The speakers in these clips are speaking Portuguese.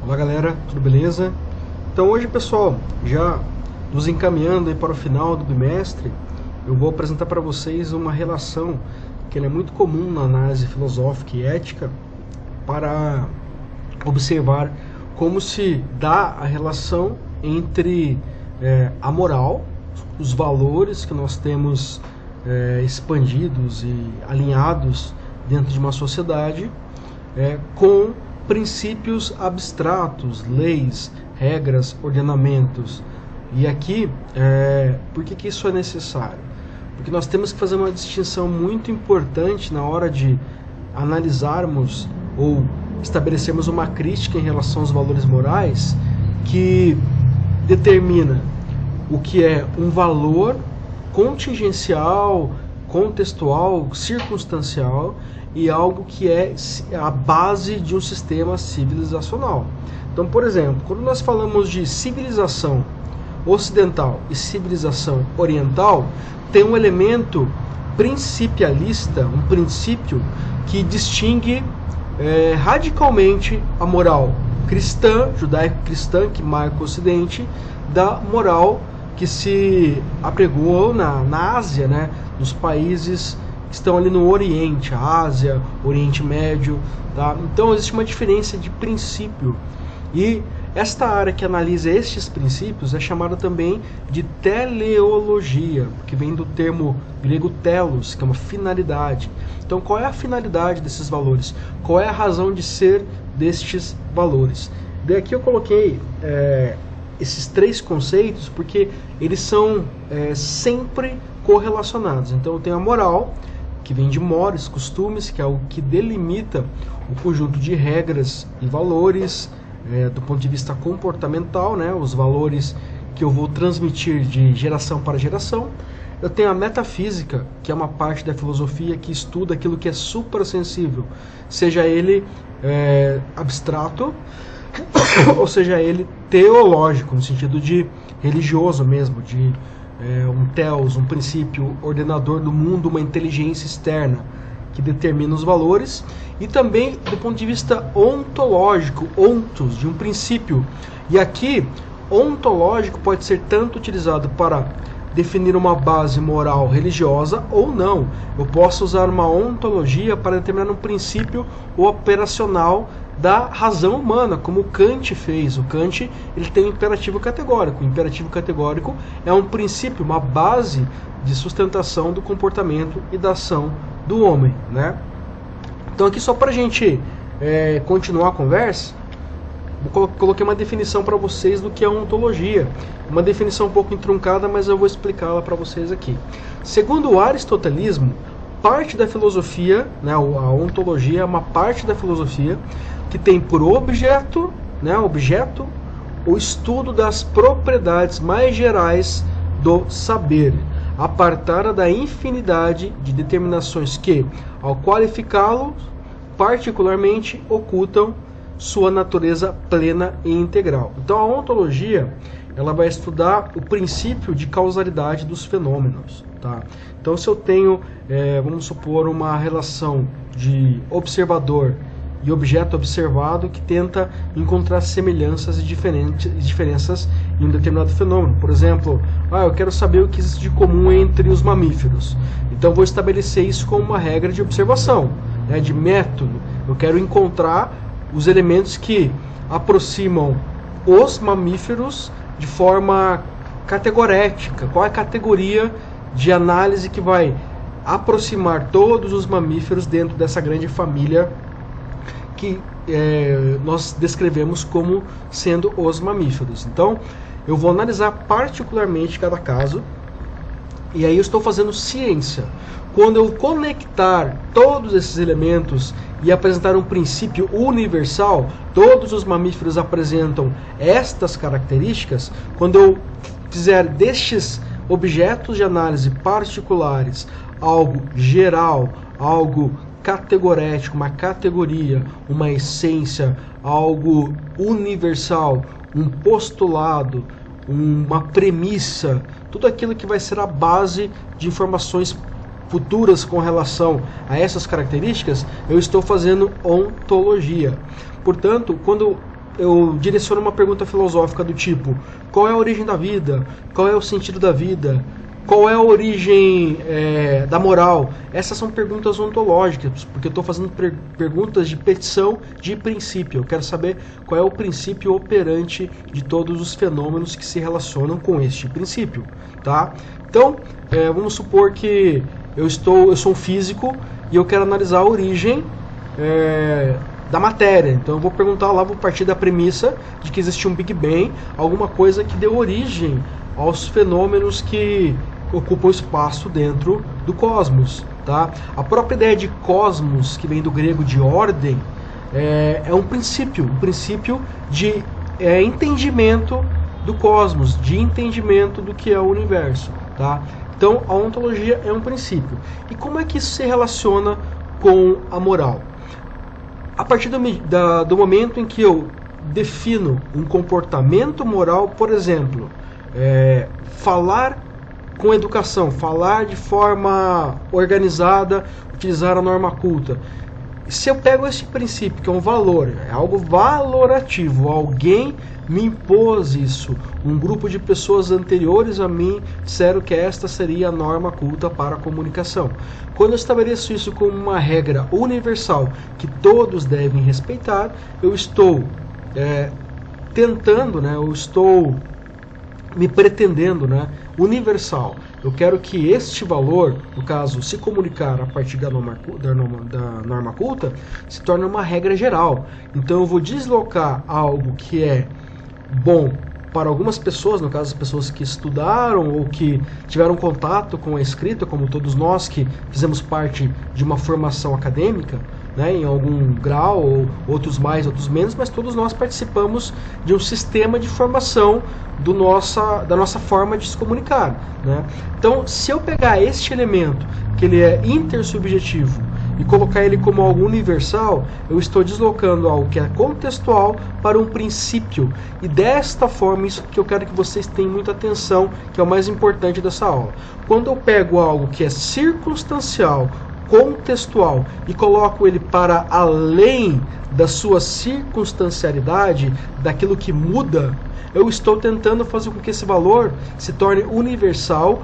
Olá galera, tudo beleza? Então hoje pessoal, já nos encaminhando aí para o final do bimestre, eu vou apresentar para vocês uma relação que é muito comum na análise filosófica e ética para observar como se dá a relação entre a moral, os valores que nós temos expandidos e alinhados dentro de uma sociedade com princípios abstratos, leis, regras, ordenamentos. E aqui, por que isso é necessário? Porque nós temos que fazer uma distinção muito importante na hora de analisarmos ou estabelecermos uma crítica em relação aos valores morais que determina o que é um valor contingencial, contextual, circunstancial e algo que é a base de um sistema civilizacional. Então, por exemplo, quando nós falamos de civilização ocidental e civilização oriental, tem um elemento principialista, um princípio que distingue radicalmente a moral cristã, judaico-cristã, que marca o Ocidente, da moral que se apregou na Ásia, né, nos países que estão ali no Oriente, a Ásia, Oriente Médio, tá? Então existe uma diferença de princípio. E esta área que analisa estes princípios é chamada também de teleologia, que vem do termo grego telos, que é uma finalidade. Então qual é a finalidade desses valores? Qual é a razão de ser destes valores? Daí aqui eu coloquei esses três conceitos porque eles são sempre correlacionados. Então eu tenho a moral, que vem de mores, costumes, que é o que delimita o conjunto de regras e valores do ponto de vista comportamental, né, os valores que eu vou transmitir de geração para geração. Eu tenho a metafísica, que é uma parte da filosofia que estuda aquilo que é suprassensível, seja ele abstrato, ou seja ele teológico, no sentido de religioso mesmo, de um teos, um princípio ordenador do mundo, uma inteligência externa que determina os valores, e também do ponto de vista ontológico, ontos, de um princípio. E aqui, ontológico pode ser tanto utilizado para definir uma base moral religiosa ou não. Eu posso usar uma ontologia para determinar um princípio operacional da razão humana, como o Kant fez. O Kant ele tem um imperativo categórico. O imperativo categórico é um princípio, uma base de sustentação do comportamento e da ação do homem, né? Então aqui só para a gente continuar a conversa, coloquei uma definição para vocês do que é ontologia. Uma definição um pouco entroncada, mas eu vou explicá-la para vocês aqui. Segundo o aristotelismo, parte da filosofia, né, a ontologia é uma parte da filosofia que tem por objeto o estudo das propriedades mais gerais do saber, apartada da infinidade de determinações que, ao qualificá-lo, particularmente ocultam sua natureza plena e integral. Então a ontologia ela vai estudar o princípio de causalidade dos fenômenos, tá? Então se eu tenho, vamos supor, uma relação de observador e objeto observado que tenta encontrar semelhanças e diferenças em um determinado fenômeno. Por exemplo, eu quero saber o que existe de comum entre os mamíferos. Então vou estabelecer isso como uma regra de observação, né, de método. Eu quero encontrar os elementos que aproximam os mamíferos de forma categorética. Qual é a categoria de análise que vai aproximar todos os mamíferos dentro dessa grande família que nós descrevemos como sendo os mamíferos. Então, eu vou analisar particularmente cada caso, e aí eu estou fazendo ciência. Quando eu conectar todos esses elementos e apresentar um princípio universal, todos os mamíferos apresentam estas características. Quando eu fizer destes objetos de análise particulares algo geral, algo categorético, uma categoria, uma essência, algo universal, um postulado, uma premissa, tudo aquilo que vai ser a base de informações futuras com relação a essas características, eu estou fazendo ontologia. Portanto, quando eu direciono uma pergunta filosófica do tipo: qual é a origem da vida? Qual é o sentido da vida? Qual é a origem da moral? Essas são perguntas ontológicas, porque eu estou fazendo perguntas de petição de princípio. Eu quero saber qual é o princípio operante de todos os fenômenos que se relacionam com este princípio, tá? Então, vamos supor que eu sou um físico e eu quero analisar a origem da matéria. Então eu vou perguntar lá, vou partir da premissa de que existe um Big Bang, alguma coisa que deu origem aos fenômenos que ocupam espaço dentro do cosmos, tá? A própria ideia de cosmos, que vem do grego de ordem, é um princípio de entendimento do cosmos, de entendimento do que é o universo, tá? Então a ontologia é um princípio. E como é que isso se relaciona com a moral? A partir do momento em que eu defino um comportamento moral, por exemplo, falar com educação, falar de forma organizada, utilizar a norma culta. Se eu pego esse princípio, que é um valor, é algo valorativo, alguém me impôs isso, um grupo de pessoas anteriores a mim disseram que esta seria a norma culta para a comunicação. Quando eu estabeleço isso como uma regra universal que todos devem respeitar, eu estou eu estou me pretendendo, universal. Eu quero que este valor, no caso, se comunicar a partir da norma culta, se torne uma regra geral. Então eu vou deslocar algo que é bom para algumas pessoas, no caso as pessoas que estudaram ou que tiveram contato com a escrita, como todos nós que fizemos parte de uma formação acadêmica, em algum grau, ou outros mais, outros menos, mas todos nós participamos de um sistema de formação da nossa forma de se comunicar, Então, se eu pegar este elemento, que ele é intersubjetivo, e colocar ele como algo universal, eu estou deslocando algo que é contextual para um princípio. E desta forma, isso que eu quero que vocês tenham muita atenção, que é o mais importante dessa aula. Quando eu pego algo que é circunstancial, contextual, e coloco ele para além da sua circunstancialidade, daquilo que muda, eu estou tentando fazer com que esse valor se torne universal,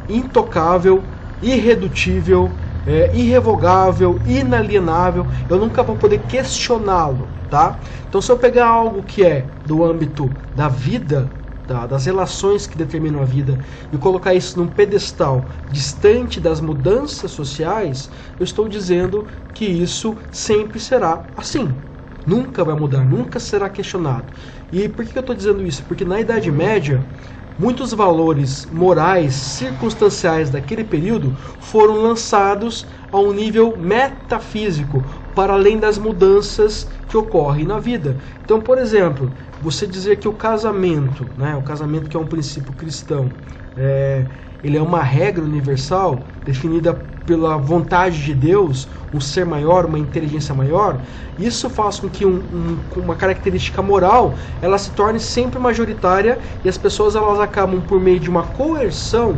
intocável, irredutível, irrevogável, inalienável. Eu nunca vou poder questioná-lo, tá? Então, se eu pegar algo que é do âmbito da vida, das relações que determinam a vida, e colocar isso num pedestal distante das mudanças sociais, eu estou dizendo que isso sempre será assim. Nunca vai mudar, nunca será questionado. E por que eu estou dizendo isso? Porque na Idade Média, muitos valores morais circunstanciais daquele período foram lançados a um nível metafísico, para além das mudanças que ocorrem na vida. Então, por exemplo, você dizer que o casamento que é um princípio cristão, ele é uma regra universal definida pela vontade de Deus, um ser maior, uma inteligência maior, isso faz com que uma característica moral ela se torne sempre majoritária, e as pessoas elas acabam, por meio de uma coerção,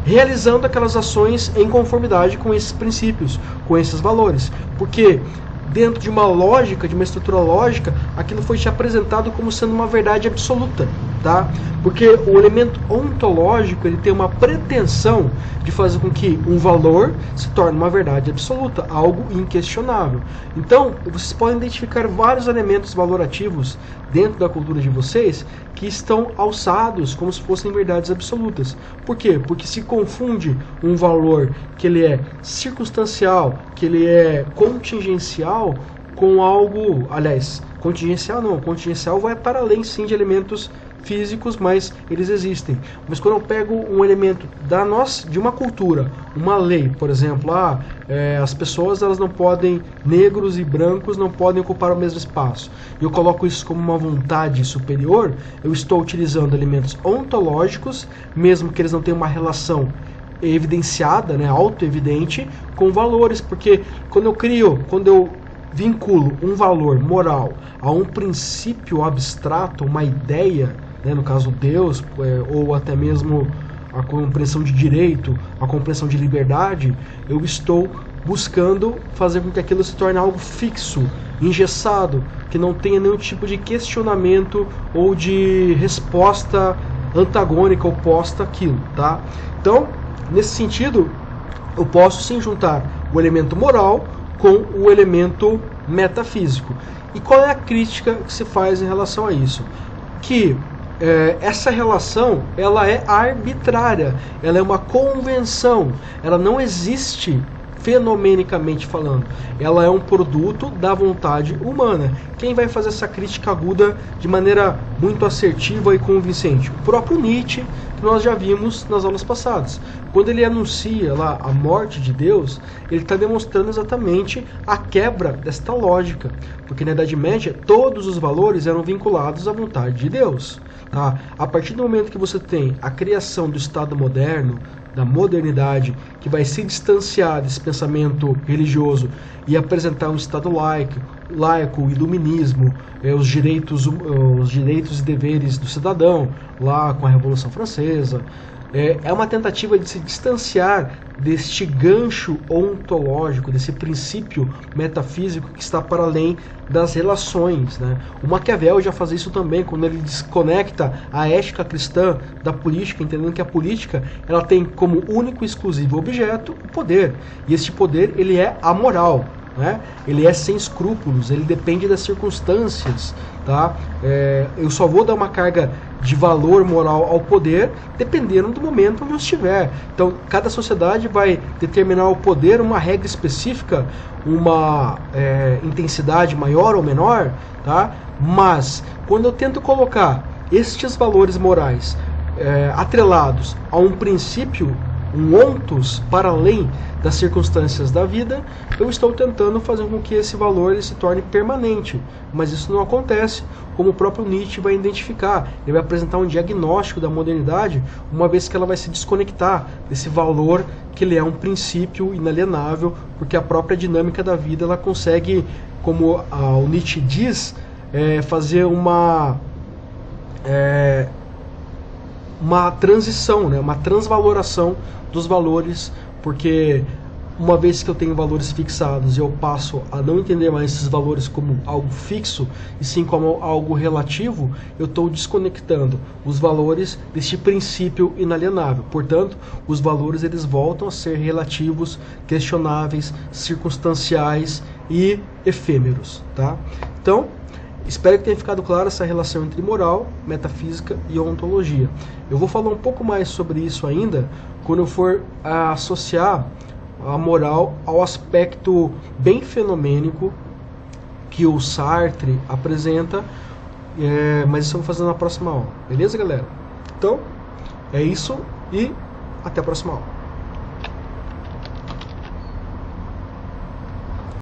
realizando aquelas ações em conformidade com esses princípios, com esses valores. Porque dentro de uma lógica, de uma estrutura lógica, aquilo foi te apresentado como sendo uma verdade absoluta, tá? Porque o elemento ontológico, ele tem uma pretensão de fazer com que um valor se torne uma verdade absoluta, algo inquestionável. Então, vocês podem identificar vários elementos valorativos dentro da cultura de vocês que estão alçados como se fossem verdades absolutas. Por quê? Porque se confunde um valor que ele é circunstancial, que ele é contingencial, com algo, aliás, contingencial vai para além sim de elementos físicos, mas eles existem. Mas quando eu pego um elemento de uma cultura, uma lei, por exemplo, as pessoas elas não podem, negros e brancos não podem ocupar o mesmo espaço, e eu coloco isso como uma vontade superior, eu estou utilizando elementos ontológicos, mesmo que eles não tenham uma relação evidenciada, auto-evidente, com valores, porque quando eu vinculo um valor moral a um princípio abstrato, uma ideia, no caso Deus, ou até mesmo a compreensão de direito, a compreensão de liberdade, eu estou buscando fazer com que aquilo se torne algo fixo, engessado, que não tenha nenhum tipo de questionamento ou de resposta antagônica, oposta àquilo, tá? Então, nesse sentido, eu posso sim juntar o elemento moral com o elemento metafísico. E qual é a crítica que se faz em relação a isso? Que essa relação, ela é arbitrária, ela é uma convenção, ela não existe fenomenicamente falando, ela é um produto da vontade humana. Quem vai fazer essa crítica aguda de maneira muito assertiva e convincente? O próprio Nietzsche, que nós já vimos nas aulas passadas. Quando ele anuncia lá a morte de Deus, ele está demonstrando exatamente a quebra desta lógica, porque na Idade Média todos os valores eram vinculados à vontade de Deus. Tá? A partir do momento que você tem a criação do Estado moderno, da modernidade, que vai se distanciar desse pensamento religioso e apresentar um Estado laico, iluminismo, os direitos e deveres do cidadão, lá com a Revolução Francesa, é uma tentativa de se distanciar deste gancho ontológico, desse princípio metafísico que está para além das relações, né? O Maquiavel já faz isso também, quando ele desconecta a ética cristã da política, entendendo que a política ela tem como único e exclusivo objeto o poder, e este poder ele é amoral, né? Ele é sem escrúpulos, ele depende das circunstâncias, tá? Eu só vou dar uma carga de valor moral ao poder dependendo do momento onde eu estiver. Então, cada sociedade vai determinar ao poder uma regra específica, uma intensidade maior ou menor, tá? Mas, quando eu tento colocar estes valores morais atrelados a um princípio, um ontos para além das circunstâncias da vida, eu estou tentando fazer com que esse valor ele se torne permanente, mas isso não acontece, como o próprio Nietzsche vai identificar. Ele vai apresentar um diagnóstico da modernidade, uma vez que ela vai se desconectar desse valor que ele é um princípio inalienável, porque a própria dinâmica da vida ela consegue, como o Nietzsche diz, fazer uma transição, né, uma transvaloração dos valores, porque uma vez que eu tenho valores fixados e eu passo a não entender mais esses valores como algo fixo e sim como algo relativo, eu estou desconectando os valores deste princípio inalienável. Portanto, os valores eles voltam a ser relativos, questionáveis, circunstanciais e efêmeros, tá? Então, espero que tenha ficado clara essa relação entre moral, metafísica e ontologia. Eu vou falar um pouco mais sobre isso ainda quando eu for associar a moral ao aspecto bem fenomênico que o Sartre apresenta, mas isso eu vou fazer na próxima aula. Beleza, galera? Então, é isso e até a próxima aula.